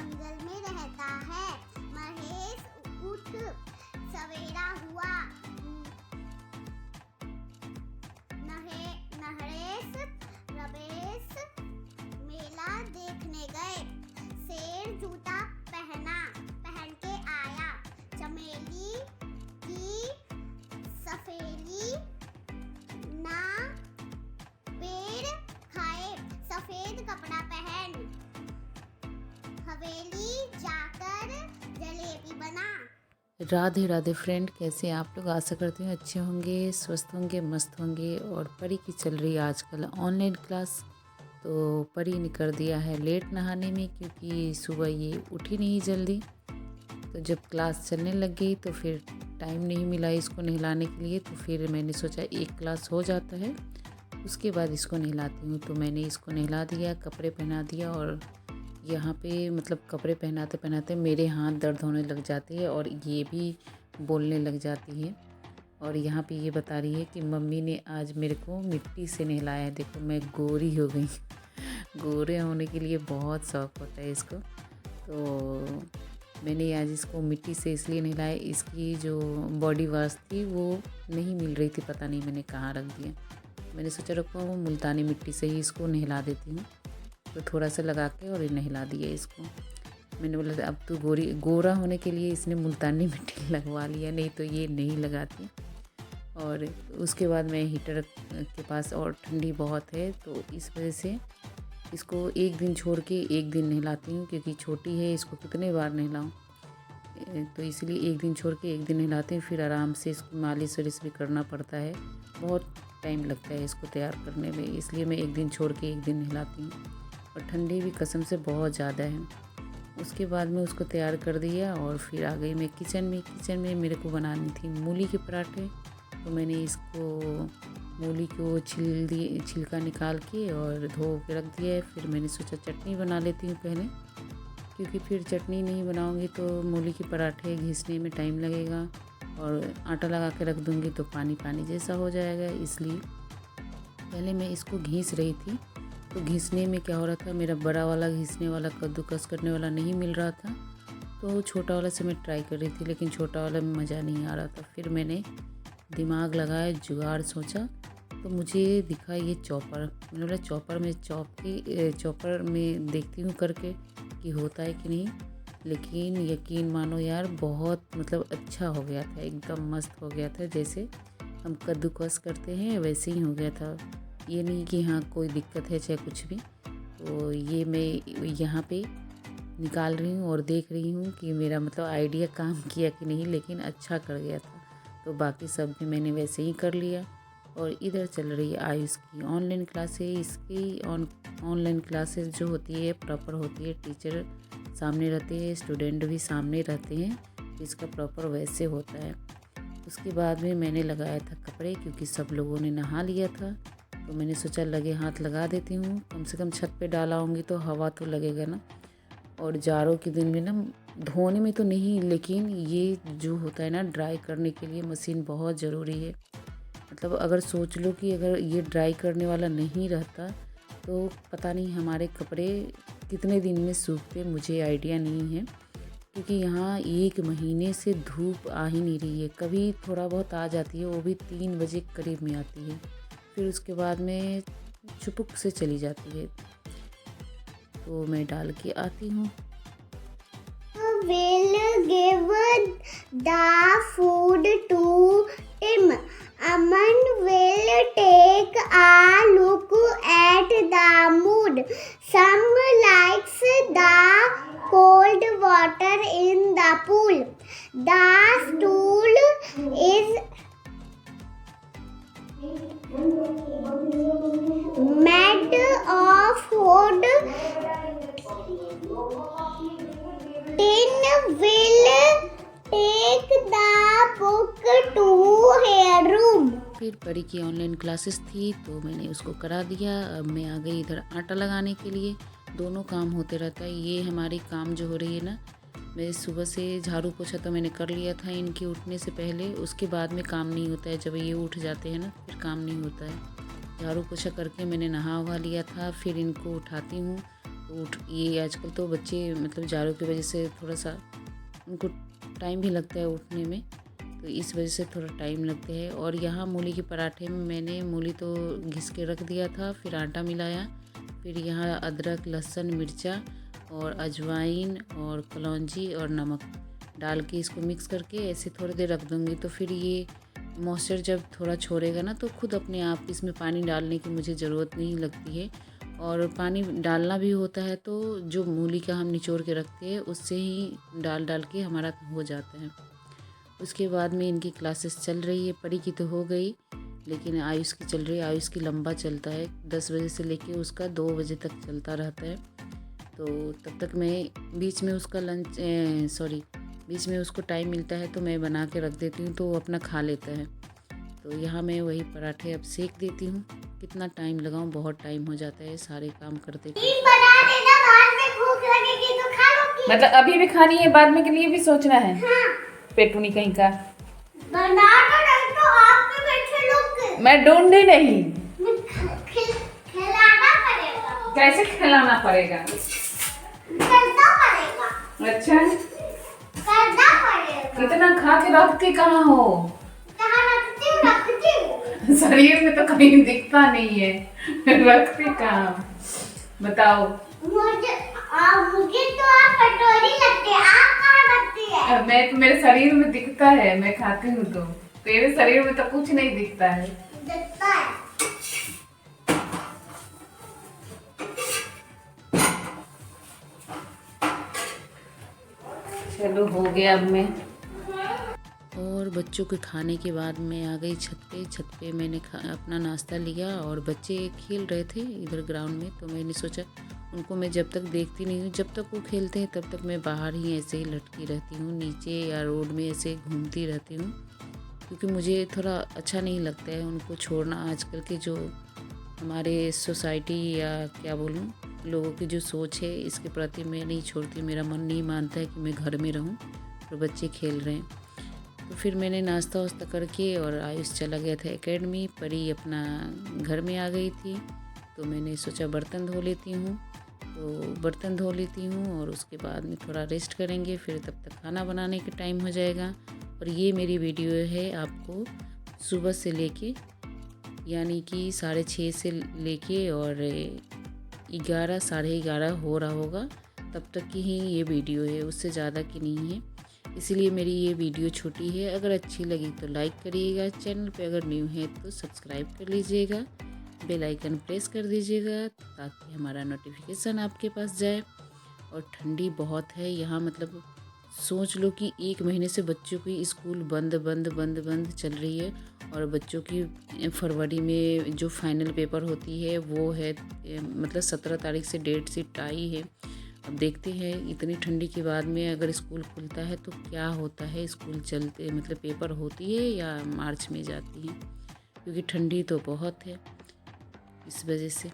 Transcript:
जंगल में रहता है। महेश उठ, सवेरा हुआ। नरेश रमेश मेला देखने गए। शेर जूता पहन के आया। चमेली की सफेदी ना पेड़ खाए। सफेद कपड़ा पहन हवेली जाकर जलेबी बना। राधे राधे फ्रेंड, कैसे हैं आप लोग? आशा करती हूँ अच्छे होंगे, स्वस्थ होंगे, मस्त होंगे। और परी की चल रही है आजकल ऑनलाइन क्लास। तो परी ने कर दिया है लेट नहाने में, क्योंकि सुबह ये उठी नहीं जल्दी। तो जब क्लास चलने लग गई तो फिर टाइम नहीं मिला इसको नहलाने के लिए। तो फिर मैंने सोचा एक क्लास हो जाता है, उसके बाद इसको नहलाती हूँ। तो मैंने इसको नहला दिया, कपड़े पहना दिया। और यहाँ पे मतलब कपड़े पहनाते पहनाते मेरे हाथ दर्द होने लग जाते हैं और ये भी बोलने लग जाती है। और यहाँ पे ये बता रही है कि मम्मी ने आज मेरे को मिट्टी से नहलाया है। देखो मैं गोरी हो गई। गोरे होने के लिए बहुत शौक होता है इसको। तो मैंने आज इसको मिट्टी से इसलिए नहलाया, इसकी जो बॉडी वॉश थी वो नहीं मिल रही थी, पता नहीं मैंने कहाँ रख दिया। मैंने सोचा रखो वो मुल्तानी मिट्टी से ही इसको नहला देती हूँ। तो थोड़ा सा लगा के और नहला दिया इसको। मैंने बोला अब तो गोरा होने के लिए इसने मुल्तानी मिट्टी लगवा लिया, नहीं तो ये नहीं लगाती। और उसके बाद मैं हीटर के पास, और ठंडी बहुत है तो इस वजह से इसको एक दिन छोड़ के एक दिन नहलाती हूँ, क्योंकि छोटी है, इसको कितने बार नहलाऊँ। तो इसलिए एक दिन छोड़ के एक दिन नहलाती हूँ। फिर आराम से इसको मालिश वालिश भी करना पड़ता है, बहुत टाइम लगता है इसको तैयार करने में, इसलिए मैं एक दिन छोड़ के एक दिन नहलाती हूँ। और ठंडी भी कसम से बहुत ज़्यादा है। उसके बाद में उसको तैयार कर दिया और फिर आ गई मैं किचन में मेरे को बनानी थी मूली के पराठे। तो मैंने इसको मूली को छिलका निकाल के और धो के रख दिया है। फिर मैंने सोचा चटनी बना लेती हूँ पहले, क्योंकि फिर चटनी नहीं बनाऊँगी तो मूली के पराठे घिसने में टाइम लगेगा और आटा लगा के रख दूँगी तो पानी पानी जैसा हो जाएगा। इसलिए पहले मैं इसको घिस रही थी। तो घिसने में क्या हो रहा था, मेरा बड़ा वाला घिसने वाला कद्दूकस करने वाला नहीं मिल रहा था। तो छोटा वाला से मैं ट्राई कर रही थी, लेकिन छोटा वाला में मज़ा नहीं आ रहा था। फिर मैंने दिमाग लगाया, जुगाड़ सोचा, तो मुझे दिखा ये चॉपर। मैंने बोला चॉपर में देखती हूँ करके कि होता है कि नहीं। लेकिन यकीन मानो यार, बहुत मतलब अच्छा हो गया था, एकदम मस्त हो गया था। जैसे हम कद्दूकस करते हैं वैसे ही हो गया था। ये नहीं कि हाँ कोई दिक्कत है चाहे कुछ भी। तो ये मैं यहाँ पे निकाल रही हूँ और देख रही हूँ कि मेरा मतलब आइडिया काम किया कि नहीं, लेकिन अच्छा कर गया था। तो बाकी सब भी मैंने वैसे ही कर लिया। और इधर चल रही है आयुष की ऑनलाइन क्लासेस। इसकी ऑनलाइन क्लासेस जो होती है प्रॉपर होती है, टीचर सामने रहते हैं, स्टूडेंट भी सामने रहते हैं, इसका प्रॉपर वैसे होता है। उसके बाद में मैंने लगाया था कपड़े, क्योंकि सब लोगों ने नहा लिया था। तो मैंने सोचा लगे हाथ लगा देती हूँ, कम से कम छत पे डाला होंगी तो हवा तो लगेगा ना। और जाड़ों के दिन में ना धोने में तो नहीं, लेकिन ये जो होता है ना ड्राई करने के लिए मशीन बहुत ज़रूरी है। मतलब अगर सोच लो कि अगर ये ड्राई करने वाला नहीं रहता तो पता नहीं हमारे कपड़े कितने दिन में सूखते, मुझे आइडिया नहीं है। क्योंकि यहाँ 1 महीने से धूप आ ही नहीं रही है। कभी थोड़ा बहुत आ जाती है, वो भी 3 बजे करीब में आती है, फिर उसके बाद में चुपुक से चली जाती है। तो मैं डाल के आती हूँ। Will give the food to Tim. Aman will take a look at the mood. Some likes the cold water in the pool. The stool is made of wood. Tin will take the book to her room. फिर परी की online classes थी तो मैंने उसको करा दिया। अब मैं आ गई इधर आटा लगाने के लिए। दोनों काम होते रहता है। ये हमारी काम जो हो रही है ना, मैं सुबह से झाड़ू पोछा तो मैंने कर लिया था इनके उठने से पहले। उसके बाद में काम नहीं होता है, जब ये उठ जाते हैं ना फिर काम नहीं होता है। झाड़ू पोछा करके मैंने नहा वहा लिया था, फिर इनको उठाती हूँ। तो ये आजकल तो बच्चे मतलब जाड़ों की वजह से थोड़ा सा उनको टाइम भी लगता है उठने में, तो इस वजह से थोड़ा टाइम लगते हैं। और यहाँ मूली के पराठे में मैंने मूली तो घिस के रख दिया था, फिर आटा मिलाया, फिर यहाँ अदरक, लहसुन, मिर्चा और अजवाइन और कलौंजी और नमक डाल के इसको मिक्स करके ऐसे थोड़ी देर रख दूँगी। तो फिर ये मॉइस्चर जब थोड़ा छोड़ेगा ना तो खुद अपने आप इसमें पानी डालने की मुझे ज़रूरत नहीं लगती है। और पानी डालना भी होता है तो जो मूली का हम निचोड़ के रखते हैं उससे ही डाल डाल के हमारा हो जाता है। उसके बाद में इनकी क्लासेस चल रही है। परी की तो हो गई, लेकिन आयुष की चल रही है। आयुष की लंबा चलता है, 10 बजे से लेके उसका 2 बजे तक चलता रहता है। तो तब तक मैं बीच में उसका बीच में उसको टाइम मिलता है तो मैं बना के रख देती हूँ तो वो अपना खा लेता है। तो यहाँ मैं वही पराठे अब सेक देती हूँ। कितना टाइम लगाऊँ, बहुत टाइम हो जाता है सारे काम करते। बना देना, बाद में भूख लगेगी तो खा लोगी। मतलब अभी भी खानी है, बाद में के लिए भी सोचना है। हाँ। पेटूनी कहीं का। बना दो, नहीं तो आप पे बैठे लोग। मैं ढूंढी नहीं। खिलाना पड़ेगा। कैसे खिलाना पड़ेगा? करना पड़ेगा। अच्छा, करना पड़ेगा। इतना खा के रखती कहाँ हो? कहाँ रखती हूँ। शरीर में तो कहीं दिखता नहीं है। रखती कहाँ बताओ? मुझे तो आप कटोरी लगती है, आप कहाँ रखती है? मैं तो, मेरे शरीर में दिखता है, मैं खाती हूँ तो तेरे शरीर में तो कुछ नहीं दिखता है। दिखता है। चलो हो गया अब मैं। और बच्चों के खाने के बाद मैं आ गई छत पे। छत पे मैंने अपना नाश्ता लिया और बच्चे खेल रहे थे इधर ग्राउंड में। तो मैंने सोचा उनको मैं जब तक देखती नहीं हूँ, जब तक वो खेलते हैं तब तक मैं बाहर ही ऐसे ही लटकी रहती हूँ, नीचे या रोड में ऐसे घूमती रहती हूँ, क्योंकि मुझे थोड़ा अच्छा नहीं लगता है उनको छोड़ना। आजकल के जो हमारे सोसाइटी या क्या बोलूँ लोगों की जो सोच है इसके प्रति मैं नहीं छोड़ती। मेरा मन नहीं मानता है कि मैं घर में रहूँ और बच्चे खेल रहे हैं। तो फिर मैंने नाश्ता वास्ता करके और आयुष चला गया था एकेडमी। परी अपना घर में आ गई थी तो मैंने सोचा बर्तन धो लेती हूँ। तो बर्तन धो लेती हूँ और उसके बाद में थोड़ा रेस्ट करेंगे, फिर तब तक खाना बनाने का टाइम हो जाएगा। और ये मेरी वीडियो है आपको सुबह से लेके यानी कि 6:30 से लेके और 11 साढ़े 11 हो रहा होगा तब तक की ही ये वीडियो है, उससे ज़्यादा की नहीं है। इसीलिए मेरी ये वीडियो छोटी है। अगर अच्छी लगी तो लाइक करिएगा, चैनल पे अगर न्यू है तो सब्सक्राइब कर लीजिएगा, बेल आइकन प्रेस कर दीजिएगा ताकि हमारा नोटिफिकेशन आपके पास जाए। और ठंडी बहुत है यहाँ, मतलब सोच लो कि 1 महीने से बच्चों की स्कूल बंद बंद बंद बंद चल रही है। और बच्चों की फरवरी में जो फाइनल पेपर होती है वो है मतलब 17 तारीख से डेट शीट आई है। अब देखते हैं इतनी ठंडी के बाद में अगर स्कूल खुलता है तो क्या होता है। स्कूल चलते मतलब पेपर होती है या मार्च में जाती है, क्योंकि ठंडी तो बहुत है इस वजह से।